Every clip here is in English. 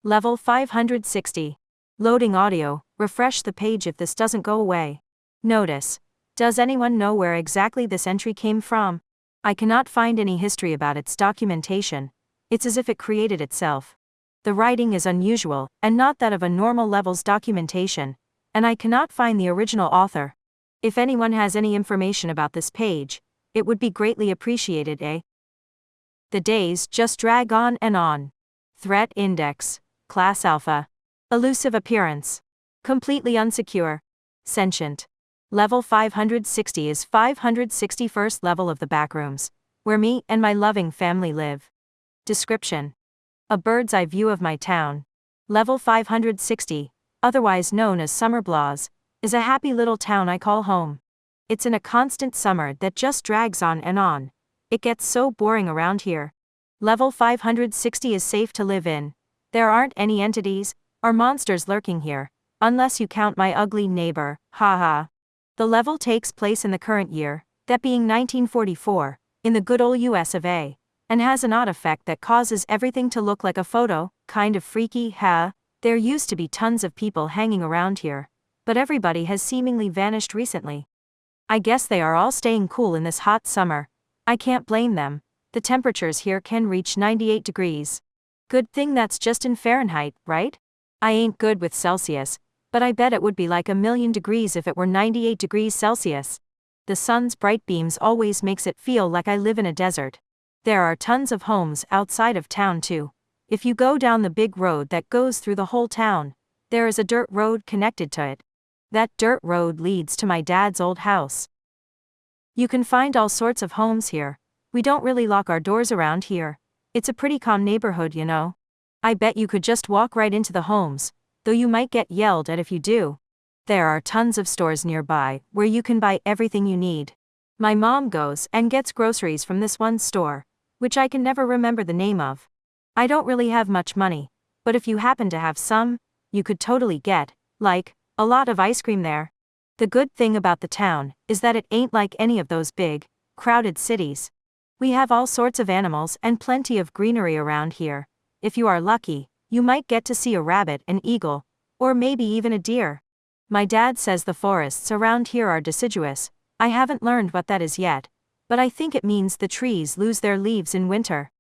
Level 560. Loading audio, refresh the page if this doesn't go away. Notice. Does anyone know where exactly this entry came from? I cannot find any history about its documentation. It's as if it created itself. The writing is unusual, and not that of a normal level's documentation, and I cannot find the original author. If anyone has any information about this page, it would be greatly appreciated, eh? The days just drag on and on. Threat index, class alpha. Elusive appearance. Completely unsecure. Sentient. Level 560 is 561st level of the backrooms, where me and my loving family live. Description. A bird's eye view of my town. Level 560, otherwise known as Summer Blas, is a happy little town I call home. It's in a constant summer that just drags on and on. It gets so boring around here. Level 560 is safe to live in. There aren't any entities or monsters lurking here, unless you count my ugly neighbor, haha. The level takes place in the current year, that being 1944, in the good old US of A, and has an odd effect that causes everything to look like a photo, kind of freaky, huh? There used to be tons of people hanging around here, but everybody has seemingly vanished recently. I guess they are all staying cool in this hot summer. I can't blame them. The temperatures here can reach 98 degrees. Good thing that's just in Fahrenheit, right? I ain't good with Celsius, but I bet it would be like 1,000,000 degrees if it were 98 degrees Celsius. The sun's bright beams always makes it feel like I live in a desert. There are tons of homes outside of town too. If you go down the big road that goes through the whole town, there is a dirt road connected to it. That dirt road leads to my dad's old house. You can find all sorts of homes here. We don't really lock our doors around here. It's a pretty calm neighborhood, you know. I bet you could just walk right into the homes, though you might get yelled at if you do. There are tons of stores nearby where you can buy everything you need. My mom goes and gets groceries from this one store, which I can never remember the name of. I don't really have much money, but if you happen to have some, you could totally get, like, a lot of ice cream there. The good thing about the town is that it ain't like any of those big, crowded cities. We have all sorts of animals and plenty of greenery around here. If you are lucky, you might get to see a rabbit, an eagle, or maybe even a deer. My dad says the forests around here are deciduous. I haven't learned what that is yet, but I think it means the trees lose their leaves in winter.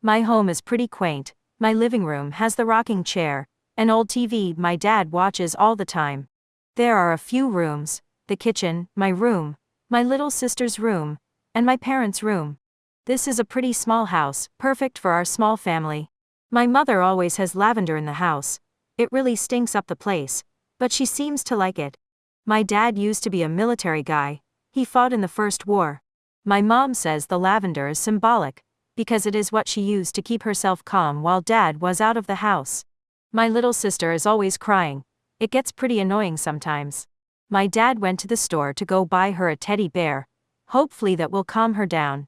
My home is pretty quaint. My living room has the rocking chair, an old TV my dad watches all the time. There are a few rooms, the kitchen, my room, my little sister's room, and my parents' room. This is a pretty small house, perfect for our small family. My mother always has lavender in the house. It really stinks up the place, but she seems to like it. My dad used to be a military guy. He fought in the First War. My mom says the lavender is symbolic, because it is what she used to keep herself calm while dad was out of the house. My little sister is always crying. It gets pretty annoying sometimes. My dad went to the store to go buy her a teddy bear. Hopefully that will calm her down.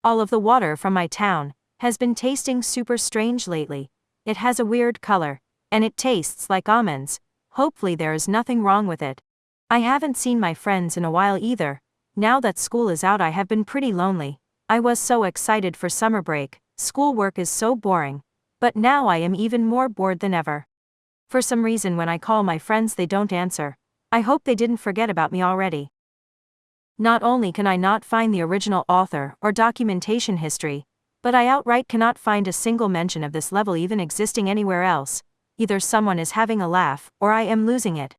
All of the water from my town has been tasting super strange lately. It has a weird color, and it tastes like almonds. Hopefully there is nothing wrong with it. I haven't seen my friends in a while either. Now that school is out, I have been pretty lonely. I was so excited for summer break. Schoolwork is so boring. But now I am even more bored than ever. For some reason when I call my friends they don't answer. I hope they didn't forget about me already. Not only can I not find the original author or documentation history, but I outright cannot find a single mention of this level even existing anywhere else. Either someone is having a laugh or I am losing it.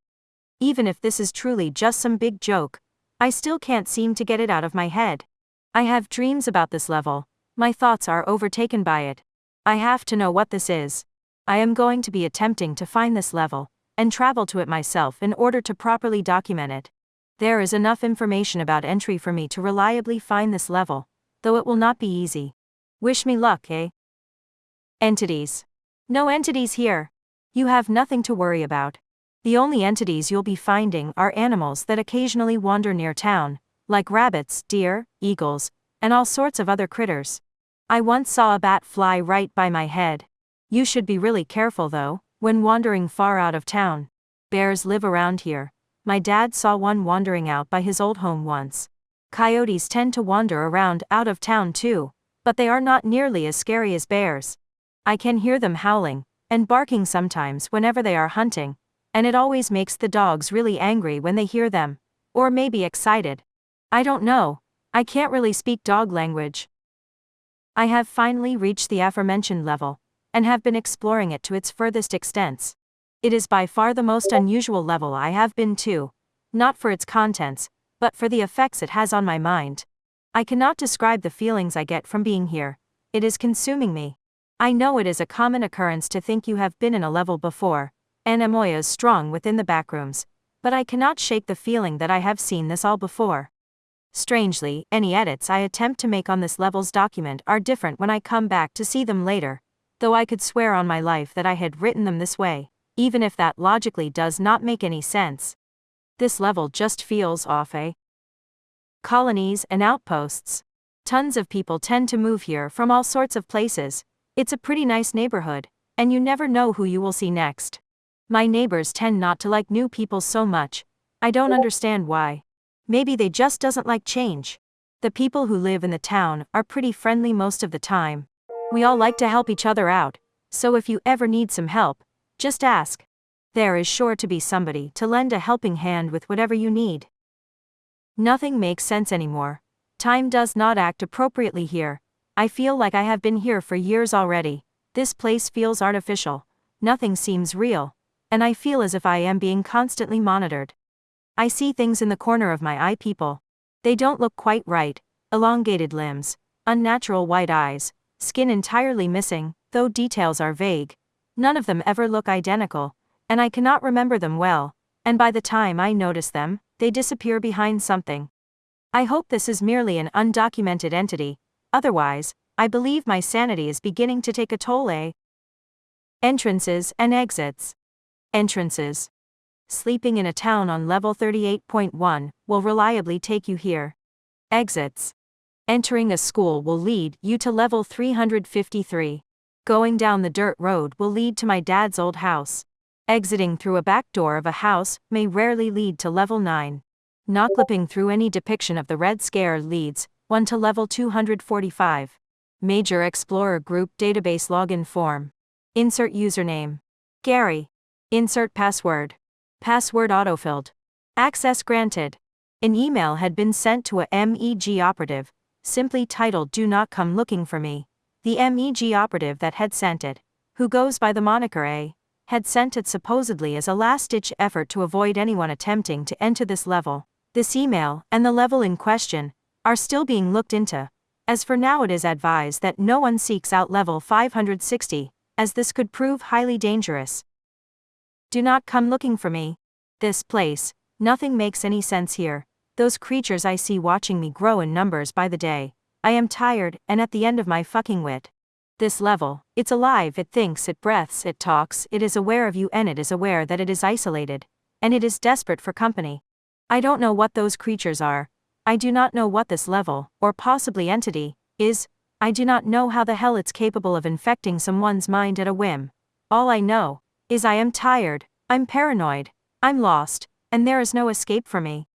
Even if this is truly just some big joke, I still can't seem to get it out of my head. I have dreams about this level. My thoughts are overtaken by it. I have to know what this is. I am going to be attempting to find this level and travel to it myself in order to properly document it. There is enough information about entry for me to reliably find this level, though it will not be easy. Wish me luck, eh? Entities. No entities here. You have nothing to worry about. The only entities you'll be finding are animals that occasionally wander near town, like rabbits, deer, eagles, and all sorts of other critters. I once saw a bat fly right by my head. You should be really careful though, when wandering far out of town. Bears live around here. My dad saw one wandering out by his old home once. Coyotes tend to wander around out of town too, but they are not nearly as scary as bears. I can hear them howling and barking sometimes whenever they are hunting, and it always makes the dogs really angry when they hear them, or maybe excited. I don't know, I can't really speak dog language. I have finally reached the aforementioned level, and have been exploring it to its furthest extents. It is by far the most unusual level I have been to, not for its contents, but for the effects it has on my mind. I cannot describe the feelings I get from being here. It is consuming me. I know it is a common occurrence to think you have been in a level before, and amoyas strong within the backrooms, but I cannot shake the feeling that I have seen this all before. Strangely, any edits I attempt to make on this level's document are different when I come back to see them later, though I could swear on my life that I had written them this way, even if that logically does not make any sense. This level just feels off, eh? Colonies and outposts. Tons of people tend to move here from all sorts of places. It's a pretty nice neighborhood, and you never know who you will see next. My neighbors tend not to like new people so much. I don't understand why. Maybe they just doesn't like change. The people who live in the town are pretty friendly most of the time. We all like to help each other out, so if you ever need some help, just ask. There is sure to be somebody to lend a helping hand with whatever you need. Nothing makes sense anymore. Time does not act appropriately here. I feel like I have been here for years already. This place feels artificial. Nothing seems real. And I feel as if I am being constantly monitored. I see things in the corner of my eye, people. They don't look quite right. Elongated limbs, unnatural white eyes, skin entirely missing, though details are vague. None of them ever look identical, and I cannot remember them well, and by the time I notice them, they disappear behind something. I hope this is merely an undocumented entity, otherwise, I believe my sanity is beginning to take a toll. Entrances and exits. Entrances. Sleeping in a town on level 38.1 will reliably take you here. Exits. Entering a school will lead you to level 353. Going down the dirt road will lead to my dad's old house. Exiting through a back door of a house may rarely lead to level 9. Not clipping through any depiction of the Red Scare leads one to level 245. Major Explorer Group Database Login Form. Insert username. Gary. Insert password. Password autofilled. Access granted. An email had been sent to a MEG operative, simply titled "Do not come looking for me." The MEG operative that had sent it, who goes by the moniker A, had sent it supposedly as a last-ditch effort to avoid anyone attempting to enter this level. This email, and the level in question, are still being looked into, as for now it is advised that no one seeks out level 560, as this could prove highly dangerous. Do not come looking for me. This place, nothing makes any sense here. Those creatures I see watching me grow in numbers by the day. I am tired, and at the end of my fucking wit. This level, it's alive, it thinks, it breathes, it talks, it is aware of you, and it is aware that it is isolated, and it is desperate for company. I don't know what those creatures are. I do not know what this level, or possibly entity, is. I do not know how the hell it's capable of infecting someone's mind at a whim. All I know is I am tired, I'm paranoid, I'm lost, and there is no escape for me.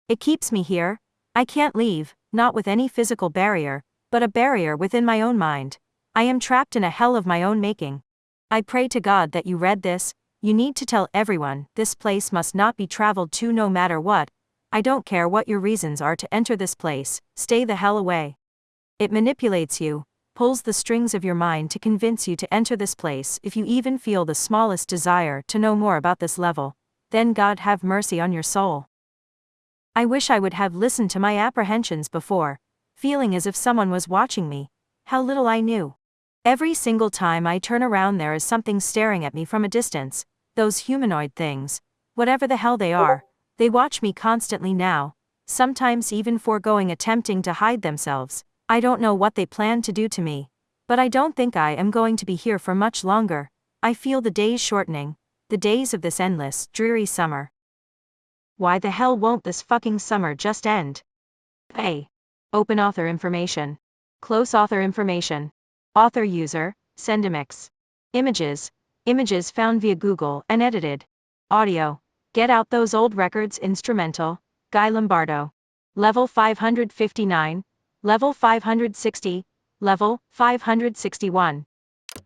It keeps me here. I can't leave, not with any physical barrier, but a barrier within my own mind. I am trapped in a hell of my own making. I pray to God that you read this. You need to tell everyone this place must not be traveled to no matter what. I don't care what your reasons are to enter this place, stay the hell away. It manipulates you, pulls the strings of your mind to convince you to enter this place. If you even feel the smallest desire to know more about this level, then God have mercy on your soul. I wish I would have listened to my apprehensions before, feeling as if someone was watching me. How little I knew. Every single time I turn around there is something staring at me from a distance. Those humanoid things, whatever the hell they are, they watch me constantly now, sometimes even foregoing attempting to hide themselves. I don't know what they plan to do to me, but I don't think I am going to be here for much longer. I feel the days shortening, the days of this endless, dreary summer. Why the hell won't this fucking summer just end? A. Open author information. Close author information. Author user, Sendimix. Images. Images found via Google and edited. Audio. Get out those old records instrumental, Guy Lombardo. Level 559. Level 560. Level 561.